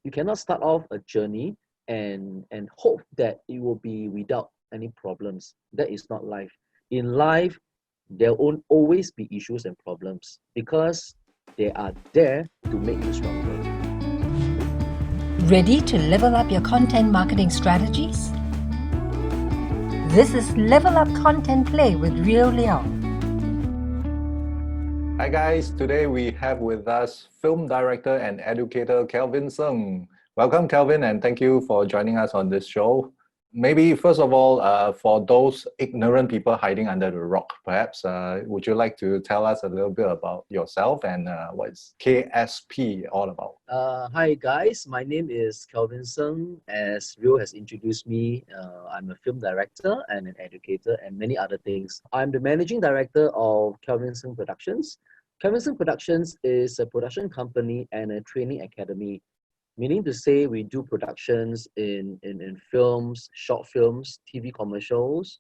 You cannot start off a journey and hope that it will be without any problems. That is not life. In life, there will always be issues and problems because they are there to make you stronger. Ready to level up your content marketing strategies? This is Level Up Content Play with Ryo Leong. Hi guys, today we have with us film director and educator Kelvin Sng. Welcome Kelvin, and thank you for joining us on this show. Maybe first of all, for those ignorant people hiding under the rock, perhaps, would you like to tell us a little bit about yourself and what's KSP all about? Hi guys, my name is Kelvin Sng. As Ryo has introduced me, I'm a film director and an educator and many other things. I'm the managing director of Kelvin Sng Productions. Kelvin Sng Productions is a production company and a training academy, meaning to say we do productions in films, short films, TV commercials,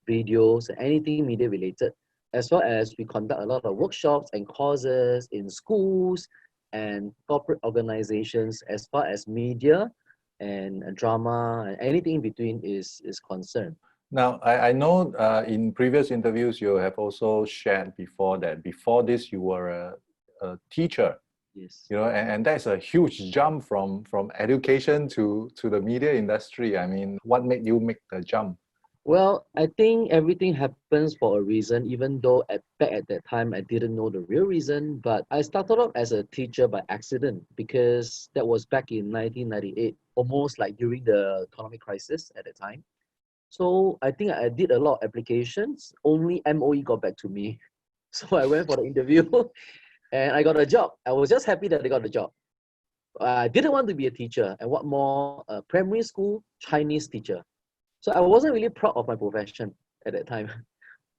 videos, and anything media related, as well as we conduct a lot of workshops and courses in schools and corporate organizations as far as media and drama and anything in between is concerned. Now, I know in previous interviews you have also shared before that before this you were a teacher. Yes. You know, and that's a huge jump from education to the media industry. I mean, what made you make the jump? Well, I think everything happens for a reason, even though back at that time I didn't know the real reason. But I started off as a teacher by accident because that was back in 1998, almost like during the economic crisis at the time. So I think I did a lot of applications. Only MOE got back to me. So I went for the interview and I got a job. I was just happy that I got a job. I didn't want to be a teacher, and what more, a primary school Chinese teacher. So I wasn't really proud of my profession at that time.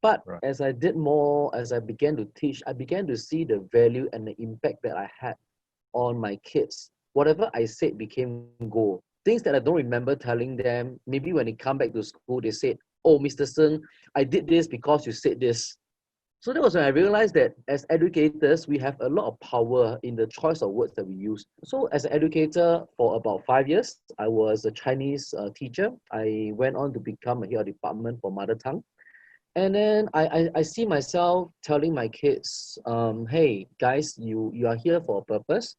But Right. as I did more, as I began to teach, I began to see the value and the impact that I had on my kids. Whatever I said became gold. Things that I don't remember telling them, maybe when they come back to school, they said, "Oh, Mr. Sng, I did this because you said this." So that was when I realized that as educators, we have a lot of power in the choice of words that we use. So as an educator for about 5 years, I was a Chinese teacher. I went on to become a head of department for mother tongue. And then I see myself telling my kids, hey, guys, you are here for a purpose.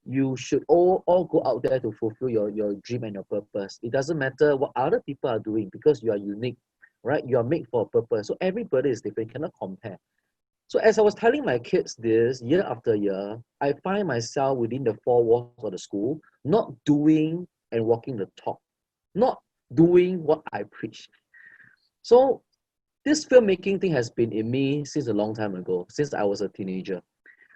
You should all go out there to fulfill your dream and your purpose. It doesn't matter what other people are doing because you are unique, right? You are made for a purpose. So everybody is different, you cannot compare. So as I was telling my kids this year after year, I find myself within the four walls of the school, not doing and walking the talk, not doing what I preach. So this filmmaking thing has been in me since a long time ago, since I was a teenager.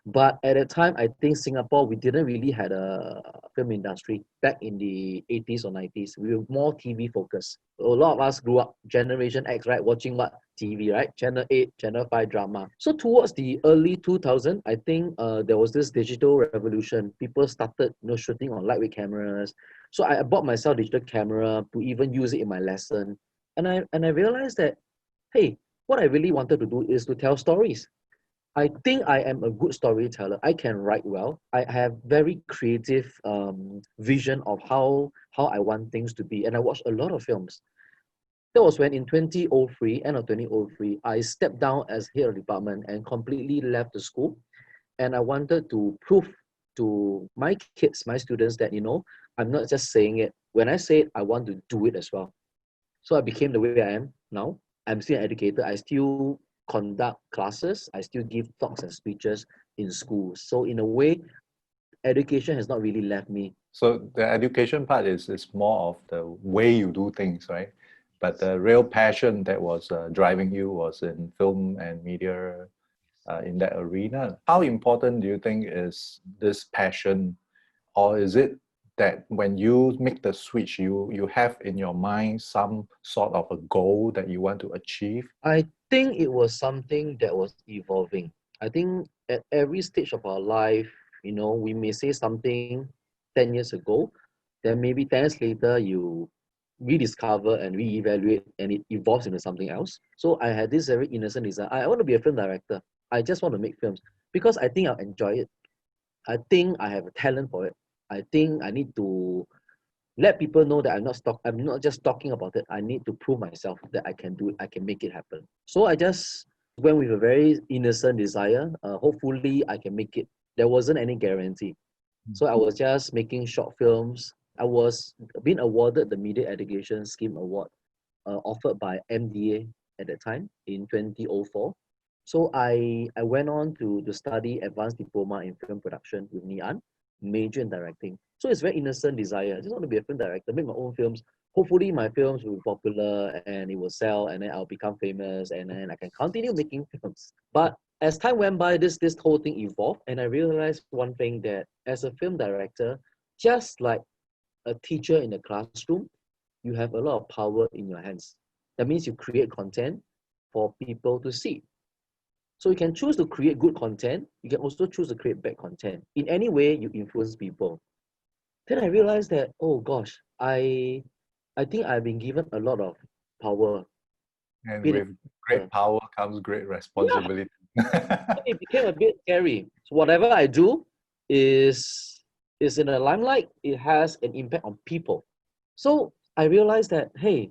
But at that time, I think Singapore, we didn't really had a film industry back in the 80s or 90s. We were more TV focused. A lot of us grew up, Generation X, right? Watching what? TV, right? Channel 8, Channel 5 drama. So towards the early 2000, I think there was this digital revolution. People started shooting on lightweight cameras. So I bought myself a digital camera to even use it in my lesson. And I realized that, hey, what I really wanted to do is to tell stories. I think I am a good storyteller. I can write well. I have very creative vision of how I want things to be. And I watch a lot of films. That was when in 2003, end of 2003, I stepped down as head of department and completely left the school. And I wanted to prove to my kids, my students that, I'm not just saying it. When I say it, I want to do it as well. So I became the way I am now. I'm still an educator. I still conduct classes. I still give talks and speeches in schools. So in a way, education has not really left me. So the education part is more of the way you do things, right? But the real passion that was driving you was in film and media in that arena. How important do you think is this passion, or is it that when you make the switch, you have in your mind some sort of a goal that you want to achieve? I think it was something that was evolving. I think at every stage of our life, we may say something 10 years ago, then maybe 10 years later, you rediscover and reevaluate and it evolves into something else. So I had this very innocent desire. I want to be a film director. I just want to make films because I think I'll enjoy it. I think I have a talent for it. I think I need to let people know that I'm not just talking about it. I need to prove myself that I can do it, I can make it happen. So I just went with a very innocent desire. Hopefully I can make it. There wasn't any guarantee. So I was just making short films. I was being awarded the Media Education Scheme Award, offered by MDA at that time in 2004. So I went on to study advanced diploma in film production with Ngee major in directing. So it's very innocent desire. I just want to be a film director, make my own films. Hopefully my films will be popular and it will sell, and then I'll become famous, and then I can continue making films. But as time went by, this whole thing evolved, and I realized one thing, that as a film director, just like a teacher in the classroom, you have a lot of power in your hands. That means you create content for people to see. So you can choose to create good content. You can also choose to create bad content. In any way, you influence people. Then I realized that, oh gosh, I think I've been given a lot of power. And Being with great power comes great yeah, responsibility. it became a bit scary. So whatever I do is in the limelight. It has an impact on people. So I realized that, hey,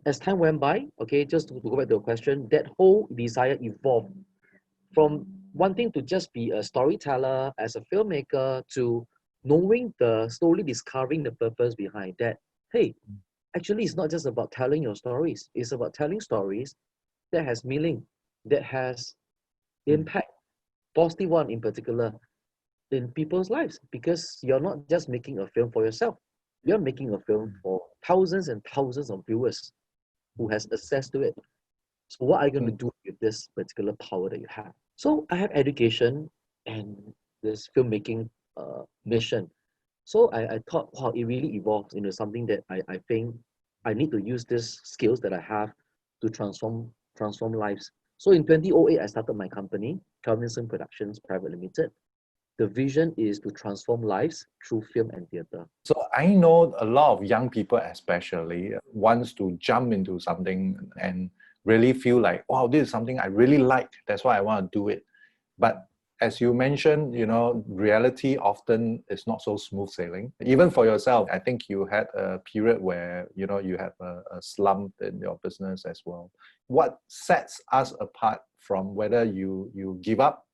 as time went by, okay, just to go back to your question, that whole desire evolved from wanting to just be a storyteller as a filmmaker to knowing slowly discovering the purpose behind that. Hey, actually, it's not just about telling your stories. It's about telling stories that has meaning, that has impact, positive one in particular, in people's lives. Because you're not just making a film for yourself. You're making a film for thousands and thousands of viewers who has access to it. So what are you going to do with this particular power that you have? So I have education and this filmmaking mission. So I thought, wow, it really evolves into something that I think I need to use these skills that I have to transform lives. So in 2008, I started my company, Kelvin Sng Productions Private Limited. The vision is to transform lives through film and theatre. So I know a lot of young people especially wants to jump into something and really feel like, wow, this is something I really like. That's why I want to do it. But as you mentioned, reality often is not so smooth sailing. Even for yourself, I think you had a period where, you had a slump in your business as well. What sets us apart from whether you give up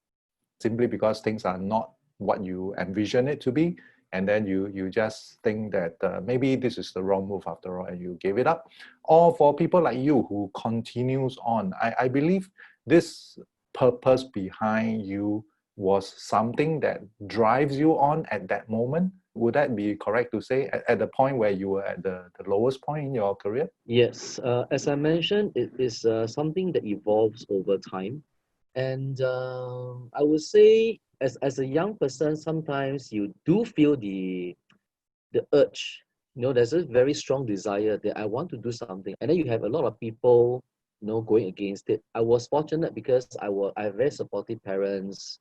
simply because things are not what you envision it to be, and then you just think that maybe this is the wrong move after all, and you gave it up, or for people like you who continues on? I believe this purpose behind you was something that drives you on at that moment. Would that be correct to say at the point where you were at the lowest point in your career? Yes, as I mentioned, it is something that evolves over time. And I would say, as a young person, sometimes you do feel the urge. There's a very strong desire that I want to do something, and then you have a lot of people, going against it. I was fortunate because I have very supportive parents.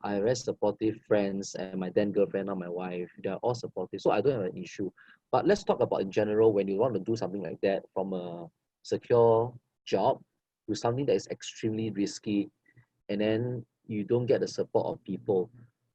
I have very supportive friends, and my then girlfriend, now my wife, they are all supportive, so I don't have an issue. But let's talk about in general, when you want to do something like that, from a secure job to something that is extremely risky, and then you don't get the support of people.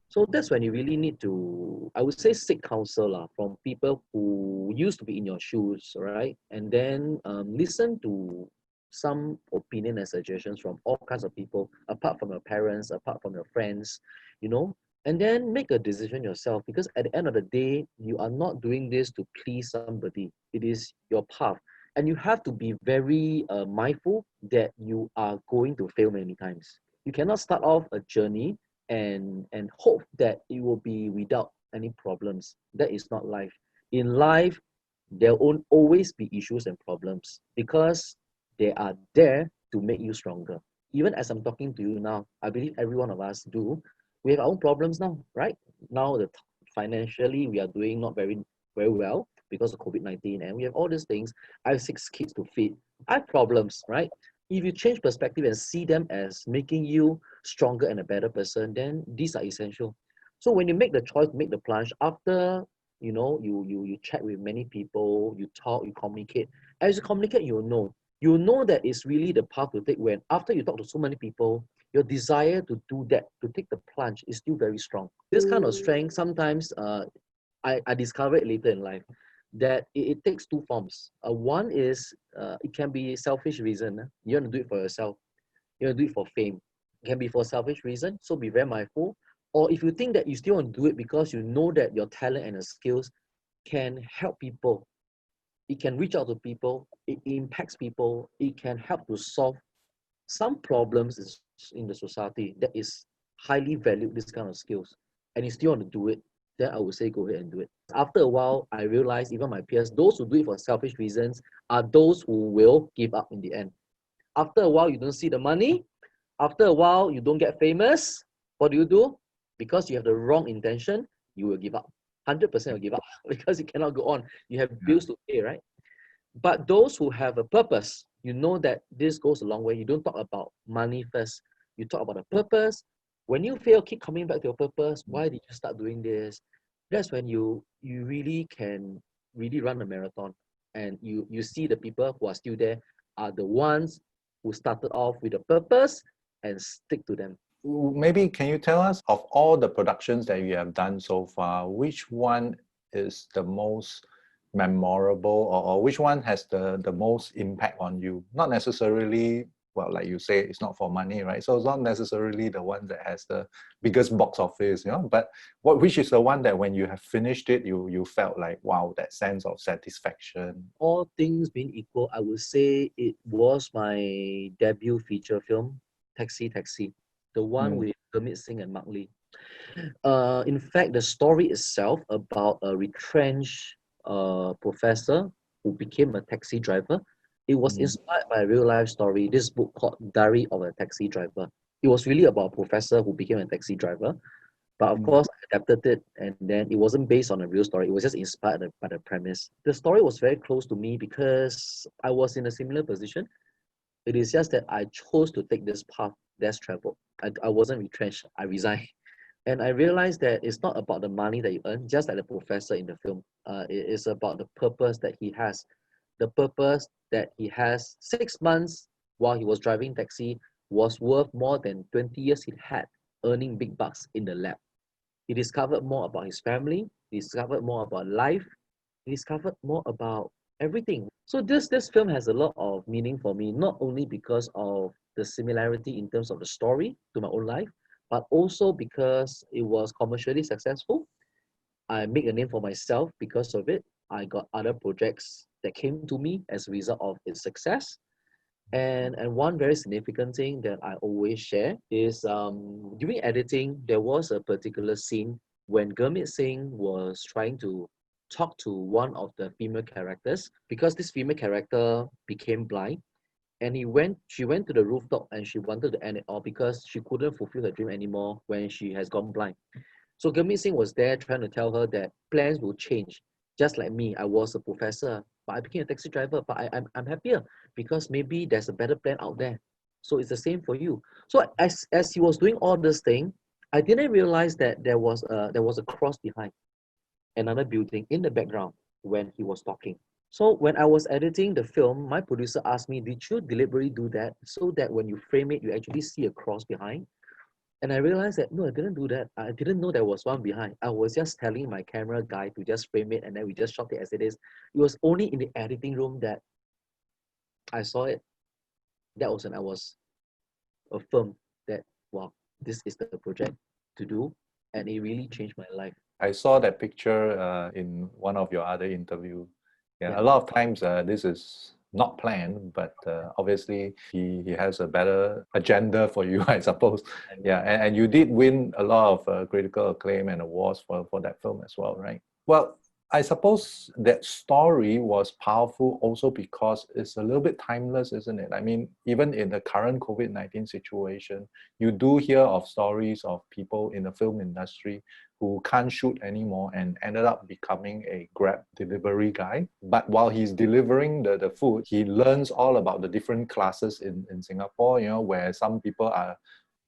So that's when you really need to, I would say, seek counsel from people who used to be in your shoes, right? And then listen to some opinion and suggestions from all kinds of people, apart from your parents, apart from your friends, and then make a decision yourself. Because at the end of the day, you are not doing this to please somebody. It is your path. And you have to be very mindful that you are going to fail many times. You cannot start off a journey and hope that it will be without any problems. That is not life. In life, there will always be issues and problems because they are there to make you stronger. Even as I'm talking to you now, I believe every one of us do. We have our own problems now, right? Now, financially, we are doing not very, very well because of COVID-19, and we have all these things. I have 6 kids to feed. I have problems, right? If you change perspective and see them as making you stronger and a better person, then these are essential. So when you make the choice, make the plunge, after you chat with many people, you talk, you communicate. As you communicate, you know that it's really the path to take. When after you talk to so many people, your desire to do that, to take the plunge, is still very strong. This kind of strength sometimes I discovered later in life that it takes two forms. One is it can be selfish reason. You want to do it for yourself. You want to do it for fame. It can be for selfish reason. So be very mindful. Or if you think that you still want to do it because you know that your talent and your skills can help people, it can reach out to people, it impacts people, it can help to solve some problems in the society that is highly valued this kind of skills, and you still want to do it, then I would say go ahead and do it. After a while, I realized even my peers, those who do it for selfish reasons are those who will give up in the end. After a while, you don't see the money. After a while, you don't get famous. What do? Because you have the wrong intention, you will give up. 100% will give up because you cannot go on. You have bills to pay, right? But those who have a purpose, you know that this goes a long way. You don't talk about money first. You talk about a purpose. When you fail, keep coming back to your purpose. Why did you start doing this? That's when you really can really run a marathon. And you see the people who are still there are the ones who started off with a purpose and stick to them. Maybe can you tell us, of all the productions that you have done so far, which one is the most memorable, or which one has the most impact on you? Not necessarily, well, like you say, it's not for money, right? So it's not necessarily the one that has the biggest box office, but which is the one that when you have finished it, you felt like, wow, that sense of satisfaction? All things being equal, I would say it was my debut feature film, Taxi, the one with Kelvin Sng and Mark Lee. In fact, the story itself about a retrenched professor who became a taxi driver, it was inspired by a real life story. This book called Diary of a Taxi Driver. It was really about a professor who became a taxi driver. But of course, I adapted it, and then it wasn't based on a real story. It was just inspired by the premise. The story was very close to me because I was in a similar position. It is just that I chose to take this path less traveled. I wasn't retrenched. I resigned. And I realized that it's not about the money that you earn, just like the professor in the film. It is about the purpose that he has. The purpose that he has 6 months while he was driving taxi was worth more than 20 years he had earning big bucks in the lab. He discovered more about his family, he discovered more about life, he discovered more about everything. So this film has a lot of meaning for me, not only because of the similarity in terms of the story to my own life, but also because it was commercially successful. I make a name for myself because of it. I got other projects that came to me as a result of its success. And one very significant thing that I always share is during editing, there was a particular scene when Gurmit Singh was trying to talk to one of the female characters because this female character became blind, and she went to the rooftop and she wanted to end it all because she couldn't fulfill her dream anymore when she has gone blind. So Gurmit Singh was there trying to tell her that plans will change. Just like me, I was a professor, but I became a taxi driver, but I'm happier because maybe there's a better plan out there. So it's the same for you. So as he was doing all this thing, I didn't realize that there was a cross behind another building in the background when he was talking. So when I was editing the film, my producer asked me, did you deliberately do that so that when you frame it, you actually see a cross behind? And I realized that, no, I didn't do that. I didn't know there was one behind. I was just telling my camera guy to just frame it and then we just shot it as it is. It was only in the editing room that I saw it. That was when I was affirmed that, wow, this is the project to do. And it really changed my life. I saw that picture in one of your other interview. Yeah, Yeah. a lot of times this is not planned, but obviously he has a better agenda for you, I suppose. Yeah, and you did win a lot of critical acclaim and awards for that film as well, right? Well, I suppose that story was powerful also because it's a little bit timeless, isn't it? I mean, even in the current COVID-19 situation, you do hear of stories of people in the film industry who can't shoot anymore and ended up becoming a Grab delivery guy. But while he's delivering the food, he learns all about the different classes in Singapore, where some people are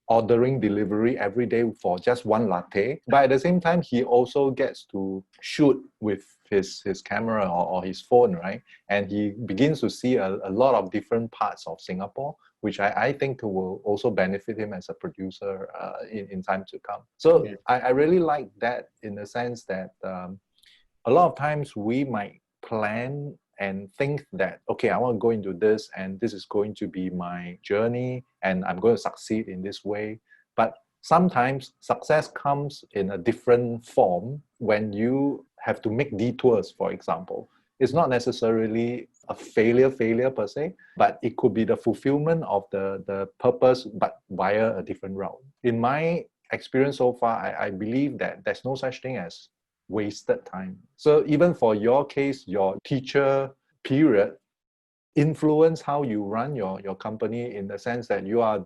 ordering delivery every day for just one latte. But at the same time, he also gets to shoot with his camera or his phone, right? And he begins to see a lot of different parts of Singapore, which I think will also benefit him as a producer in time to come. So Yeah. I really like that in the sense that a lot of times we might plan and think that, okay, I want to go into this and this is going to be my journey and I'm going to succeed in this way. But sometimes success comes in a different form when you have to make detours, for example. It's not necessarily a failure per se, but it could be the fulfillment of the purpose, but via a different route. In my experience so far, I believe that there's no such thing as wasted time. So even for your case, your teacher period influence how you run your company, in the sense that you are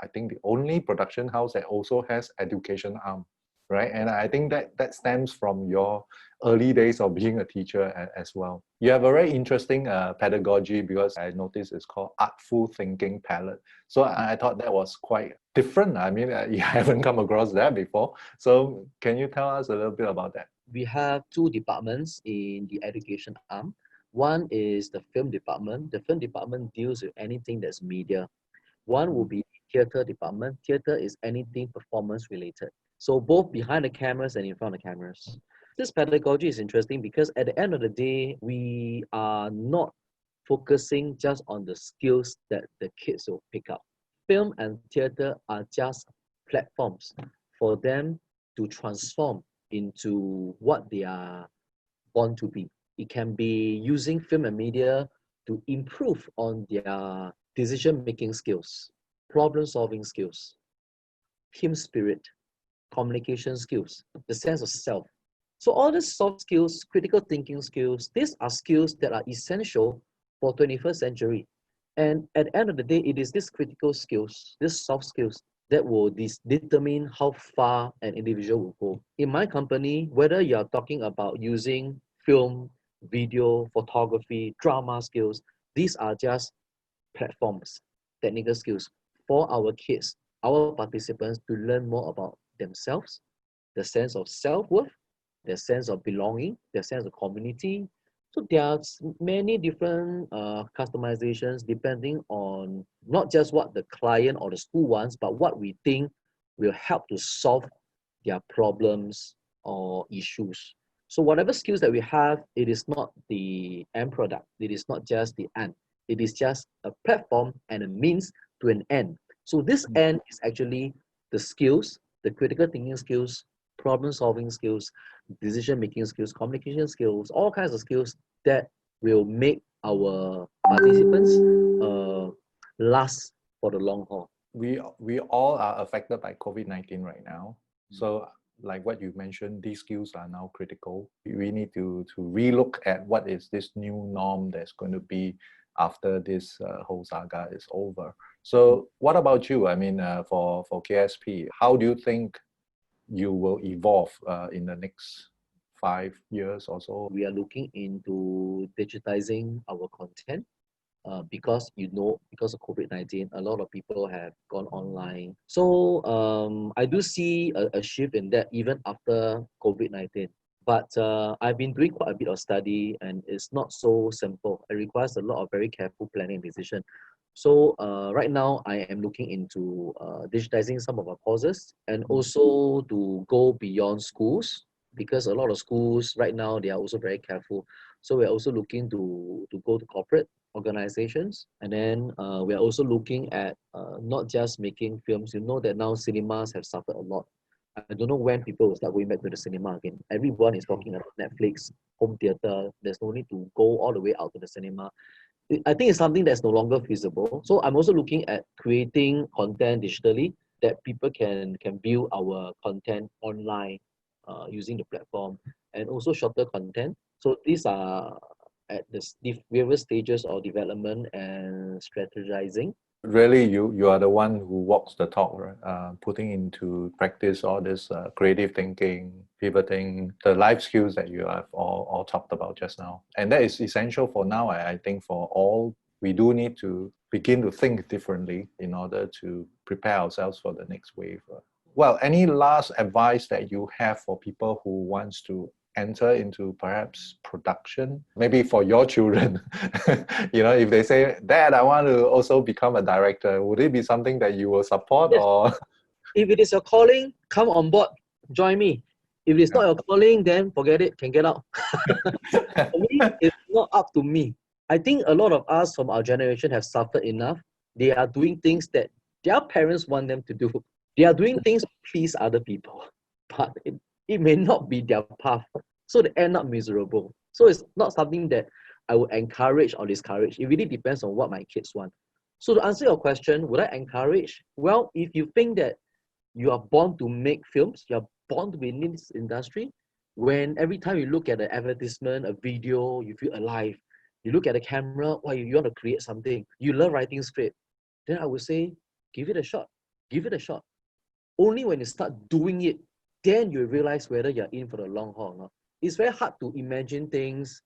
I think the only production house that also has education arm, right? And I think that stems from your early days of being a teacher as well. You have a very interesting pedagogy, because I noticed it's called artful thinking palette. So I thought that was quite different. I mean, you haven't come across that before. So can you tell us a little bit about that? We have two departments in the education arm. One is the film department. The film department deals with anything that's media. One will be theater department. Theater is anything performance related. So both behind the cameras and in front of the cameras. This pedagogy is interesting because at the end of the day, we are not focusing just on the skills that the kids will pick up. Film and theater are just platforms for them to transform into what they are born to be. It can be using film and media to improve on their decision-making skills, problem-solving skills, team spirit, communication skills, the sense of self. So all these soft skills, critical thinking skills, these are skills that are essential for 21st century. And at the end of the day, it is these critical skills, these soft skills, that will determine how far an individual will go. In my company, whether you're talking about using film, video, photography, drama skills, these are just platforms, technical skills for our kids, our participants, to learn more about themselves, the sense of self-worth, their sense of belonging, their sense of community. So there are many different customizations depending on not just what the client or the school wants, but what we think will help to solve their problems or issues. So whatever skills that we have, it is not the end product. It is not just the end. It is just a platform and a means to an end. So this end is actually the skills, the critical thinking skills, problem solving skills, decision making skills, communication skills, all kinds of skills that will make our participants last for the long haul. We all are affected by COVID-19 right now. So like what you mentioned, these skills are now critical. We need to relook at what is this new norm that's going to be after this whole saga is over. So what about you? I mean, for KSP, how do you think you will evolve in the next 5 years or so? We are looking into digitizing our content because because of COVID-19, a lot of people have gone online. So I do see a shift in that even after COVID-19. But I've been doing quite a bit of study, and it's not so simple. It requires a lot of very careful planning and decision. So right now, I am looking into digitizing some of our courses, and also to go beyond schools, because a lot of schools right now, they are also very careful. So we're also looking to go to corporate organizations, and then we're also looking at not just making films. You know that now cinemas have suffered a lot. I don't know when people will start going back to the cinema again. Everyone is talking about Netflix, home theater. There's no need to go all the way out to the cinema. I think it's something that's no longer feasible. So I'm also looking at creating content digitally that people can view our content online using the platform, and also shorter content. So these are at the various stages of development and strategizing. Really, you are the one who walks the talk, right? Putting into practice all this creative thinking, pivoting, the life skills that you have all talked about just now. And that is essential for now. I think for all, we do need to begin to think differently in order to prepare ourselves for the next wave. Well, any last advice that you have for people who wants to enter into perhaps production, maybe for your children? If they say, Dad, I want to also become a director, would it be something that you will support? Yes. Or If it is your calling, come on board, join me. If it's not your calling, then forget it, can get out. For me, it's not up to me. I think a lot of us from our generation have suffered enough. They are doing things that their parents want them to do. They are doing things to please other people, but it may not be their path. So they end up miserable. So it's not something that I would encourage or discourage. It really depends on what my kids want. So to answer your question, would I encourage? Well, if you think that you are born to make films, you're born to be in this industry, when every time you look at an advertisement, a video, you feel alive. You look at the camera, you want to create something. You love writing script. Then I would say, give it a shot. Give it a shot. Only when you start doing it, then you realize whether you're in for the long haul or not. It's very hard to imagine things.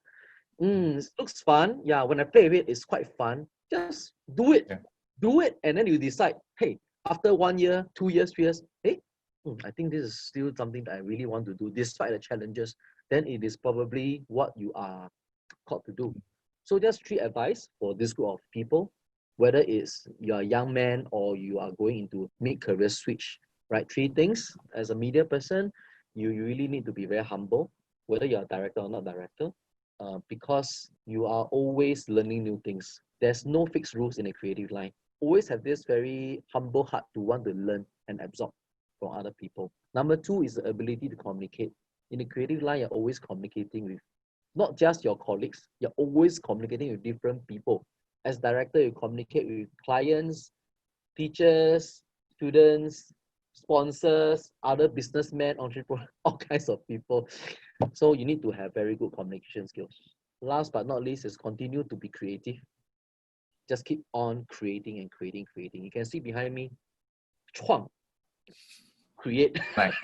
It looks fun. Yeah, when I play with it, it's quite fun. Just do it. Yeah. Do it. And then you decide, hey, after 1 year, 2 years, 3 years, hey, I think this is still something that I really want to do despite the challenges. Then it is probably what you are called to do. So just 3 advice for this group of people, whether it's you're a young man or you are going into mid-career switch, right? 3 things. As a media person, you really need to be very humble, whether you're a director or not director, because you are always learning new things. There's no fixed rules in a creative line. Always have this very humble heart to want to learn and absorb from other people. Number 2 is the ability to communicate. In the creative line, you're always communicating with not just your colleagues, you're always communicating with different people. As director, you communicate with clients, teachers, students, sponsors, other businessmen, entrepreneurs, all kinds of people. So you need to have very good communication skills. Last but not least is continue to be creative. Just keep on creating and creating. You can see behind me, chuang, create. Nice.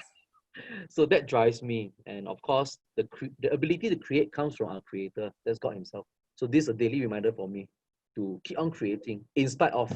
So that drives me. And of course, the ability to create comes from our creator. That's God himself. So this is a daily reminder for me to keep on creating in spite of,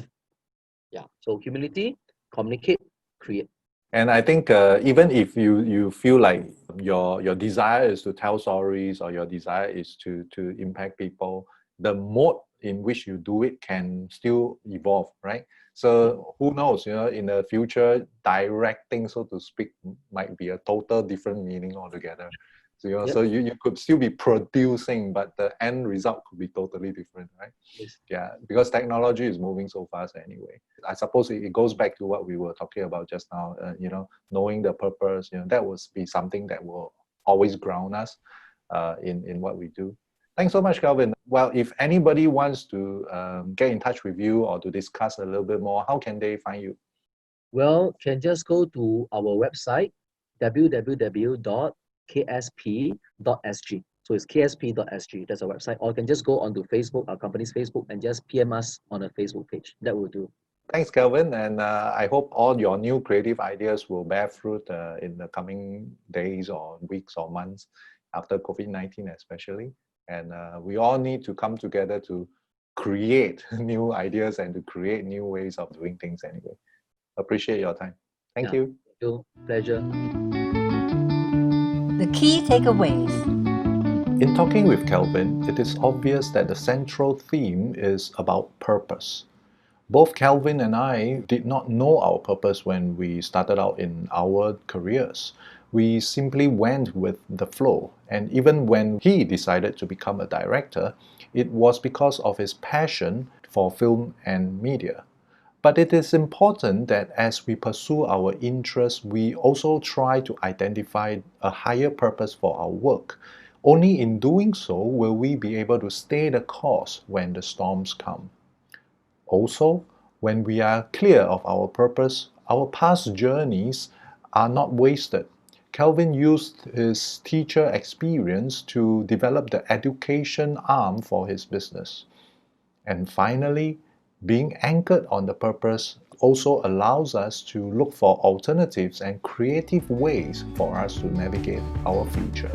so humility, communicate, create. And I think even if you feel like your desire is to tell stories or your desire is to impact people, the mode in which you do it can still evolve, right? So who knows, in the future, directing, so to speak, might be a total different meaning altogether. So, so you could still be producing, but the end result could be totally different, right? Yes. Yeah, because technology is moving so fast anyway. I suppose it goes back to what we were talking about just now, knowing the purpose, that will be something that will always ground us in what we do. Thanks so much, Kelvin. Well, if anybody wants to get in touch with you or to discuss a little bit more, how can they find you? Well, can just go to our website, www.ksp.sg. So it's ksp.sg. That's our website. Or you can just go onto Facebook, our company's Facebook, and just PM us on a Facebook page. That will do. Thanks, Kelvin. And I hope all your new creative ideas will bear fruit in the coming days or weeks or months after COVID-19 especially. And we all need to come together to create new ideas and to create new ways of doing things anyway. Appreciate your time. Thank you. Thank you. Pleasure. The key takeaways. In talking with Kelvin, it is obvious that the central theme is about purpose. Both Kelvin and I did not know our purpose when we started out in our careers. We simply went with the flow. And even when he decided to become a director, it was because of his passion for film and media. But it is important that as we pursue our interests, we also try to identify a higher purpose for our work. Only in doing so will we be able to stay the course when the storms come. Also, when we are clear of our purpose, our past journeys are not wasted. Kelvin used his teacher experience to develop the education arm for his business. And finally, being anchored on the purpose also allows us to look for alternatives and creative ways for us to navigate our future.